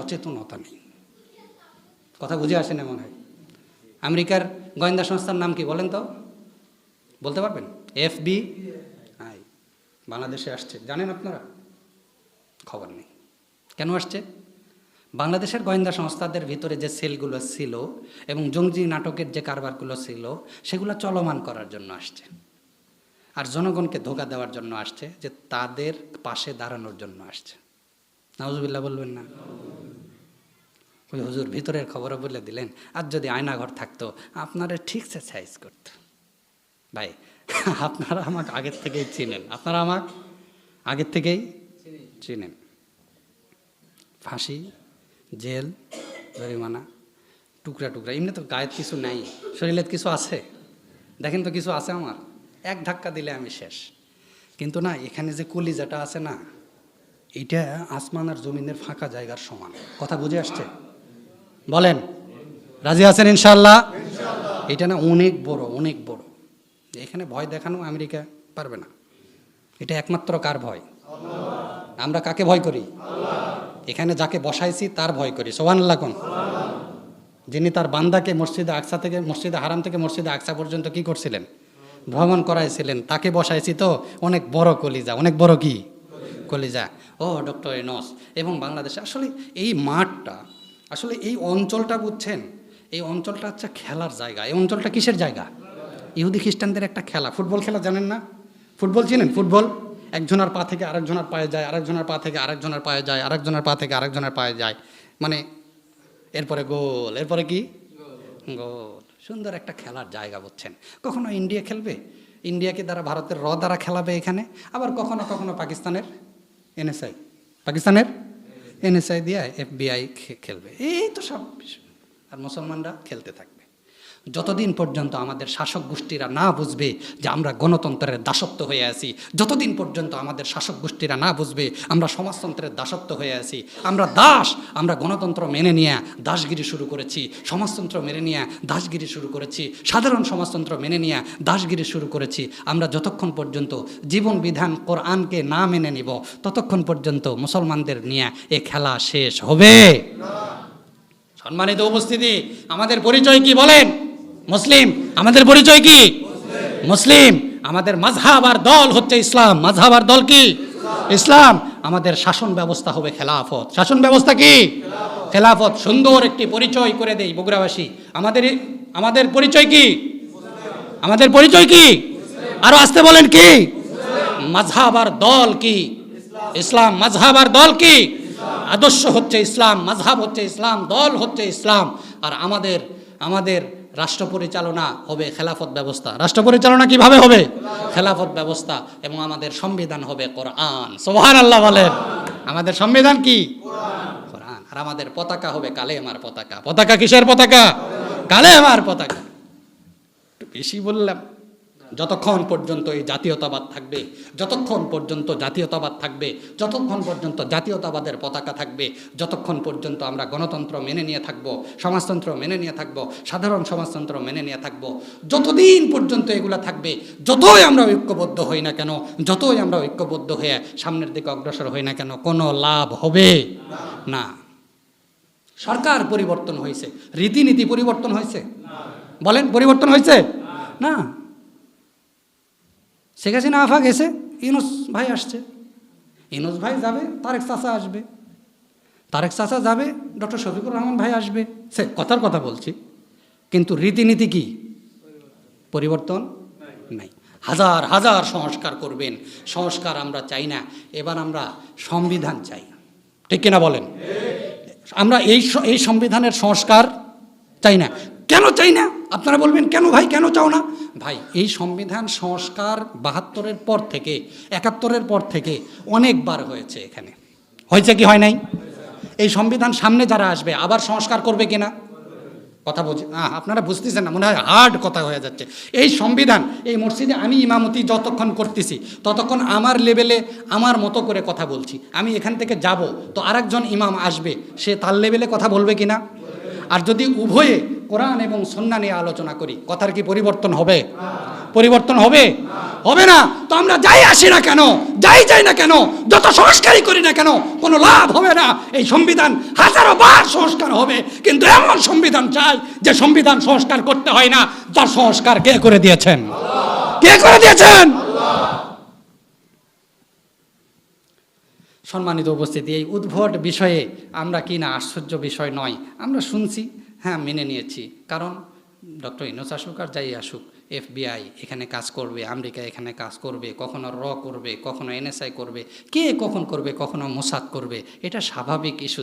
সচেতনতা নেই। কথা বুঝে আসে না মনে হয়। আমেরিকার গোয়েন্দা সংস্থার নাম কি বলেন তো, বলতে পারবেন? FBI বাংলাদেশে আসছে, জানেন আপনারা? খবর নেই। কেন আসছে? বাংলাদেশের গোয়েন্দা সংস্থাদের ভিতরে যে সেলগুলো ছিল এবং জঙ্গি নাটকের যে কারবারগুলো ছিল সেগুলো চলমান করার জন্য আসছে, আর জনগণকে ধোঁকা দেওয়ার জন্য আসছে, যে তাদের পাশে দাঁড়ানোর জন্য আসছে। নাউজুবিল্লাহ বলবেন না? ওই হুজুর ভিতরের খবরও বলে দিলেন, আর যদি আয়নাঘর থাকতো আপনারা ঠিকসে সাইজ করত। ভাই আপনারা আমাকে আগের থেকেই চিনেন, আপনারা আমাকে আগের থেকেই চিনেন। ফাঁসি, জেল, জরিমানা, টুকরা টুকরা, এমনি তো গায়ের কিছু নাই, শরীরের কিছু আছে, দেখেন তো কিছু আছে আমার, এক ধাক্কা দিলে আমি শেষ। কিন্তু না, এখানে যে কলিজাটা আছে না, এইটা আসমান আর জমিনের ফাঁকা জায়গার সমান। কথা বুঝে আসছে? বলেন, রাজি আছেন ইনশাআল্লাহ? এটা না অনেক বড়, অনেক বড়। এখানে ভয় দেখানো আমেরিকা পারবে না। এটা একমাত্র কার ভয়? আমরা কাকে ভয় করি? এখানে যাকে বসাইছি তার ভয় করি। সুবহানাল্লাহ কোন? যিনি তার বান্দাকে মসজিদে আকসা থেকে, মসজিদে হারাম থেকে মসজিদে আকসা পর্যন্ত কি করছিলেন? ভ্রমণ করাইছিলেন। তাকে বসাইছি তো অনেক বড় কলিজা, অনেক বড় কি কলিজা। ও ডক্টর ইউনূস। এবং বাংলাদেশে আসলে এই মাঠটা, আসলে এই অঞ্চলটা বুঝছেন, এই অঞ্চলটা হচ্ছে খেলার জায়গা। এই অঞ্চলটা কিসের জায়গা? ইহুদি খ্রিস্টানদের একটা খেলা, ফুটবল খেলা, জানেন না? ফুটবল চিনেন? ফুটবল একজনের পা থেকে আরেকজনের পায়ে যায়, আরেকজনের পা থেকে আরেকজনের পায়ে যায়, আরেকজনের পা থেকে আরেকজনের পায়ে যায়, মানে এরপরে গোল, এরপরে কি গোল। সুন্দর একটা খেলার জায়গা বুঝছেন। কখনো ইন্ডিয়া খেলবে, ইন্ডিয়াকে দ্বারা ভারতের দ্বারা খেলাবে এখানে, আবার কখনো কখনো পাকিস্তানের NSI, পাকিস্তানের NSI দিয়ে FBI খেলবে। এই তো সব বিষয়। আর মুসলমানরা খেলতে থাকবে যতদিন পর্যন্ত আমাদের শাসক গোষ্ঠীরা না বুঝবে যে আমরা গণতন্ত্রের দাসত্ব হয়ে আছি, যতদিন পর্যন্ত আমাদের শাসক গোষ্ঠীরা না বুঝবে আমরা সমাজতন্ত্রের দাসত্ব হয়ে আছি, আমরা দাস, আমরা গণতন্ত্র মেনে নিয়ে দাসগিরি শুরু করেছি, সমাজতন্ত্র মেনে নিয়ে দাসগিরি শুরু করেছি, সাধারণ সমাজতন্ত্র মেনে নিয়ে দাসগিরি শুরু করেছি, আমরা যতক্ষণ পর্যন্ত জীবন বিধান কোরআনকে না মেনে নিব ততক্ষণ পর্যন্ত মুসলমানদের নিয়ে এ খেলা শেষ হবে না। সম্মানিত উপস্থিতি, আমাদের পরিচয় কি বলেন? মুসলিম। আমাদের পরিচয় কি? মুসলিম। আমাদের মাযহাব আর দল হচ্ছে ইসলাম। মাযহাব আর দল কি? ইসলাম। আমাদের শাসন ব্যবস্থা হবে খেলাফত। শাসন ব্যবস্থা কি? খেলাফত। সুন্দর একটি পরিচয় করে দেই বগুড়াবাসী। আমাদের পরিচয় কি? আমাদের পরিচয় কি? আরো আসতে বলেন কি? মাযহাব আর দল কি? ইসলাম। মাযহাব আর দল কি? আদর্শ হচ্ছে ইসলাম, মাযহাব হচ্ছে ইসলাম, দল হচ্ছে ইসলাম। আর আমাদের রাষ্ট্র পরিচালনা হবে খেলাফত ব্যবস্থা। রাষ্ট্র পরিচালনা কিভাবে হবে? খেলাফত ব্যবস্থা। এবং আমাদের সংবিধান হবে কোরআন। সুবহানাল্লাহ বলেন। আমাদের সংবিধান কি? কোরআন। আর আমাদের পতাকা হবে কালেমার পতাকা। পতাকা কিসের পতাকা? কালেমার পতাকা। একটু বেশি বললাম। যতক্ষণ পর্যন্ত এই জাতীয়তাবাদ থাকবে, যতক্ষণ পর্যন্ত জাতীয়তাবাদ থাকবে, যতক্ষণ পর্যন্ত জাতীয়তাবাদের পতাকা থাকবে, যতক্ষণ পর্যন্ত আমরা গণতন্ত্র মেনে নিয়ে থাকব, সমাজতন্ত্র মেনে নিয়ে থাকব, সাধারণ সমাজতন্ত্র মেনে নিয়ে থাকব, যতদিন পর্যন্ত এগুলো থাকবে, যতই আমরা ঐক্যবদ্ধ হই না কেন, যতই আমরা ঐক্যবদ্ধ হয়ে সামনের দিকে অগ্রসর হই না কেন, কোনো লাভ হবে না। সরকার পরিবর্তন হয়েছে, রীতিনীতি পরিবর্তন হয়েছে? বলেন, পরিবর্তন হয়েছে? না। শেখ হাসিনা আফা গেছে, ইউনূস ভাই আসছে, ইউনূস ভাই যাবে, তারেক চাচা আসবে, তারেক চাচা যাবে, ডক্টর শফিকুর রহমান ভাই আসবে। সে কথার কথা বলছি, কিন্তু রীতিনীতি কি? পরিবর্তন নাই। হাজার হাজার সংস্কার করবেন, সংস্কার আমরা চাই না। এবার আমরা সংবিধান চাই, ঠিক কিনা বলেন? আমরা এই সংবিধানের সংস্কার চাই না। কেন চাই না? আপনারা বলবেন কেন ভাই, কেন চাও না? ভাই, এই সংবিধান সংস্কার 72-এর পর থেকে, 71-এর পর থেকে অনেকবার হয়েছে। এখানে হয়েছে কি হয় নাই? এই সংবিধান সামনে যারা আসবে আবার সংস্কার করবে কিনা? কথা বুঝি না, আপনারা বুঝতেছেন না, মনে হয় হার্ড কথা হয়ে যাচ্ছে। এই সংবিধান, এই মসজিদে আমি ইমামতি যতক্ষণ করতেছি ততক্ষণ আমার লেভেলে আমার মতো করে কথা বলছি। আমি এখান থেকে যাব তো আরেকজন ইমাম আসবে, সে তার লেভেলে কথা বলবে কিনা? আর যদি উভয়ে কোরআন এবং সুন্নাহ নিয়ে আলোচনা করি, কথার কি পরিবর্তন হবে? পরিবর্তন হবে? হবে না। তো আমরা যাই আসি না কেন, যাই না কেন, যত সংস্কারই করি না কেন, কোনো লাভ হবে না। এই সংবিধান হাজারো বার সংস্কার হবে, কিন্তু এমন সংবিধান চাই যে সংবিধান সংস্কার করতে হয় না। তার সংস্কার কে করে দিয়েছেন? কে করে দিয়েছেন? সম্মানিত উপস্থিতি, এই উদ্ভট বিষয়ে আমরা কি না আশ্চর্য বিষয় নয়, আমরা শুনছি, হ্যাঁ মেনে নিয়েছি। কারণ ডক্টর ইউনূস আসুক আর যাই আসুক, FBI এখানে কাজ করবে, আমেরিকা এখানে কাজ করবে, কখনো করবে, কখনো NSI করবে, কে কখন করবে, কখনো মোসাদ করবে, এটা স্বাভাবিক ইস্যু।